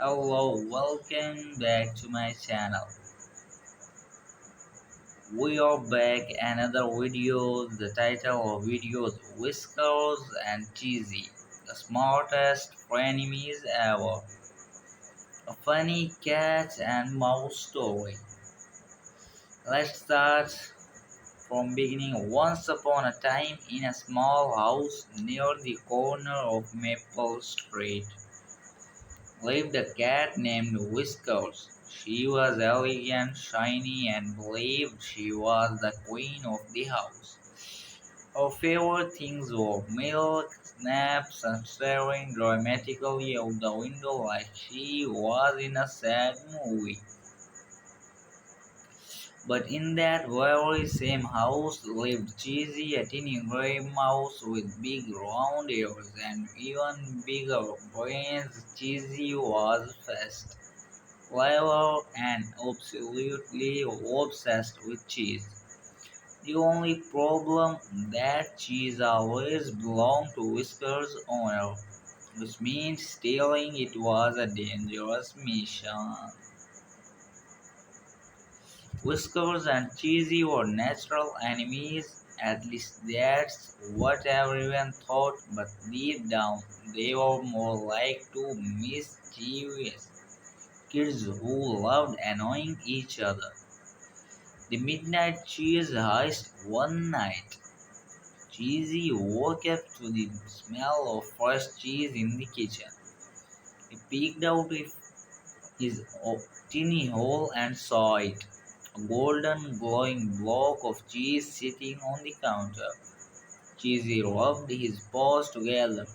Hello, welcome back to my channel. We are back another video. The title of video is Whiskers and Cheesy, the smartest frenemies ever. A funny cat and mouse story. Let's start from beginning. Once upon a time, in a small house near the corner of Maple Street, lived a cat named Whiskers. She was elegant, shiny, and believed she was the queen of the house. Her favorite things were milk, naps, and staring dramatically out the window like she was in a sad movie. But in that very same house lived Cheesy, a tiny grey mouse with big round ears and even bigger brains. Cheesy was fast, clever, and absolutely obsessed with cheese. The only problem that cheese always belonged to Whiskers' owner, which means stealing it was a dangerous mission. Whiskers and Cheesy were natural enemies, at least that's what everyone thought, but deep down they were more like two mischievous kids who loved annoying each other. The midnight cheese heist. One night, Cheesy woke up to the smell of fresh cheese in the kitchen. He peeked out of his tiny hole and saw it, a golden glowing block of cheese sitting on the counter. Cheesy rubbed his paws together.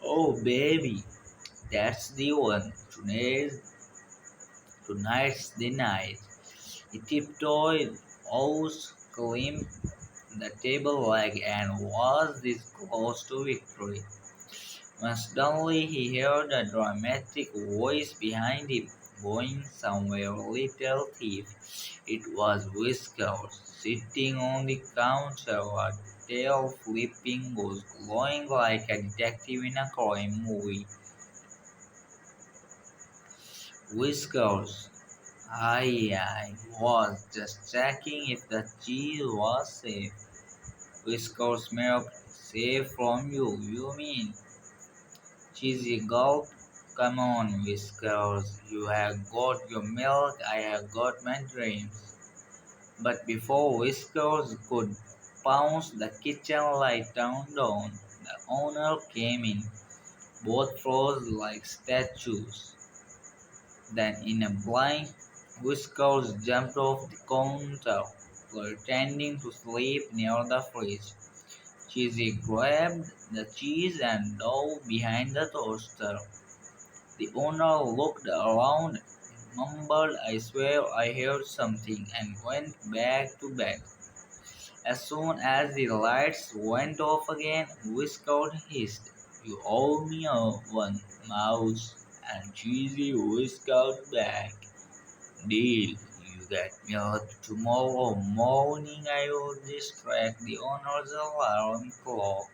Oh baby, that's the one. Tonight's the night. He tiptoed out, climbed the table leg, and was this close to victory. When suddenly he heard a dramatic voice behind him, going somewhere, little thief. It was Whiskers, sitting on the counter, her tail flipping, was glowing like a detective in a crime movie. Whiskers, I was just checking if the cheese was safe. Whiskers milk, safe from you, you mean? Cheesy gulp. Come on, Whiskers, you have got your milk, I have got my dreams. But before Whiskers could pounce, the kitchen light turned on. The owner came in, both froze like statues. Then, in a blink, Whiskers jumped off the counter, pretending to sleep near the fridge. Cheesy grabbed the cheese and dove behind the toaster. The owner looked around, mumbled, I swear I heard something, and went back to bed. As soon as the lights went off again, Whisker hissed, You owe me one, mouse. And Cheesy whiskered back. Deal. You get milk tomorrow morning. I will distract the owner's alarm clock.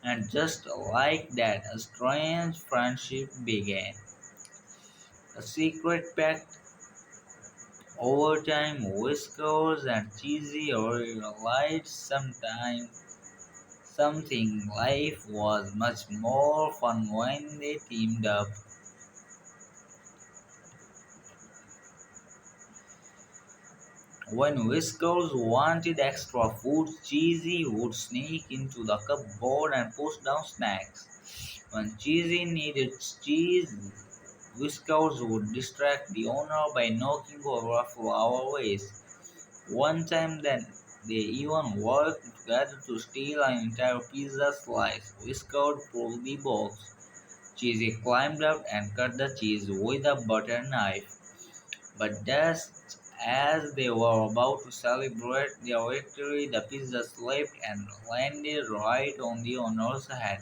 And just like that, a strange friendship began. A secret pact. Over time, Whiskers and Cheesy realized something life was much more fun when they teamed up. When Whiskers wanted extra food, Cheesy would sneak into the cupboard and push down snacks. When Cheesy needed cheese, Whiskers would distract the owner by knocking over a flower vase. One time then they even worked together to steal an entire pizza slice. Whisker pulled the box. Cheesy climbed up and cut the cheese with a butter knife. But just as they were about to celebrate their victory, the pizza slipped and landed right on the owner's head.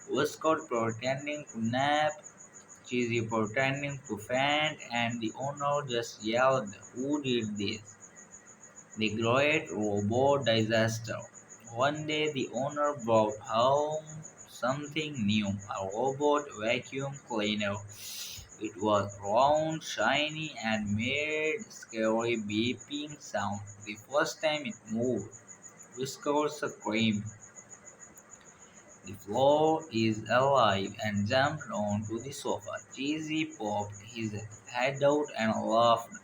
Whisker pretending to nap, Cheesy pretending to faint, and the owner just yelled, Who did this? The Great Robot Disaster. One day the owner brought home something new, a robot vacuum cleaner. It was round, shiny, and made scary beeping sound. The first time it moved, Whiskers screamed, "The floor is alive," and jumped onto the sofa. Cheesy popped his head out and laughed.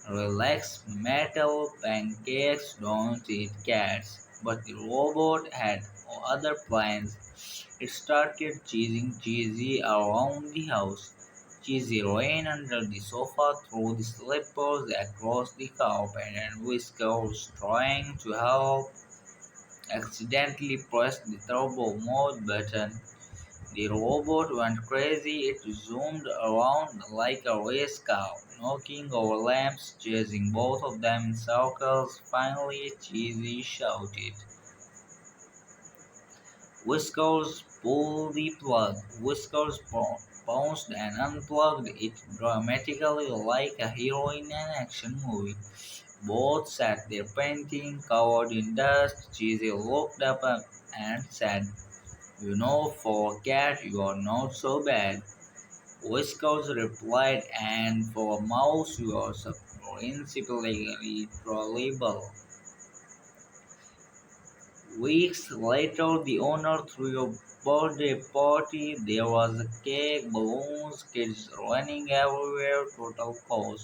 "Relax, metal pancakes don't eat cats." But the robot had other plans. It started chasing Cheesy around the house. Cheesy ran under the sofa, through the slippers, across the carpet, and Whiskers, trying to help, accidentally pressed the turbo mode button. The robot went crazy. It zoomed around like a race car, knocking over lamps, chasing both of them in circles. Finally, Cheesy shouted, "Whiskers, pull the plug." Whiskers pounced and unplugged it dramatically like a hero in an action movie. Both sat there panting, covered in dust. Cheesy looked up and said, "You know, for a cat, you are not so bad." Whiskers replied, "And for a mouse, you are principally tolerable." Weeks later, the owner threw a birthday party. There was a cake, balloons, kids running everywhere, total chaos.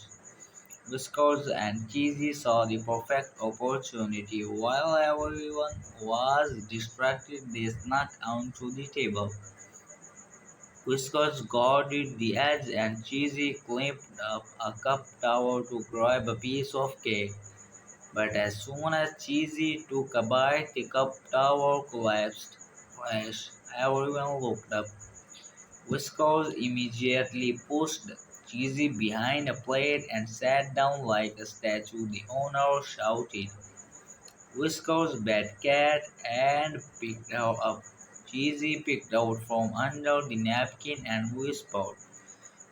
Whiskers and Cheesy saw the perfect opportunity. While everyone was distracted, they snuck onto the table. Whiskers guarded the edge, and Cheesy climbed up a cup tower to grab a piece of cake. But as soon as Cheesy took a bite, the cup tower collapsed. Crash! Everyone looked up. Whiskers immediately pushed Cheesy behind a plate and sat down like a statue. The owner shouted, "Whiskers, bad cat," and picked her up. Cheesy picked out from under the napkin and whispered,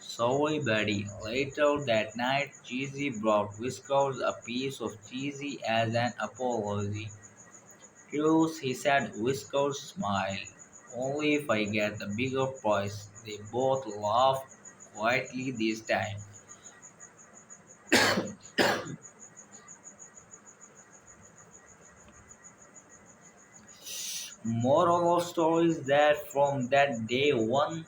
"Sorry, buddy." Later that night, Cheesy brought Whiskers a piece of cheesy as an apology. "Truth," he said. Whiskers smiled. "Only if I get the bigger price." They both laughed quietly this time. Moral of story is that from that day on,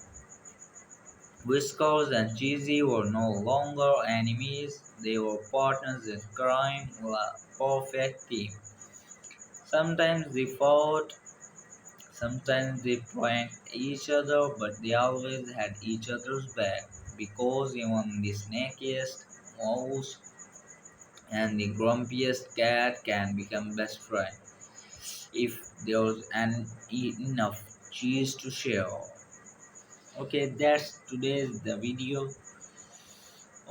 Whiskers and Cheesy were no longer enemies. They were partners in crime, a perfect team. Sometimes they fought, sometimes they pranked each other, but they always had each other's back. Because even the snakiest mouse and the grumpiest cat can become best friends if there's enough cheese to share. Okay, that's today's the video.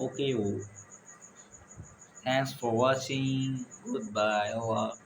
Okay, thanks for watching. Goodbye. Allah.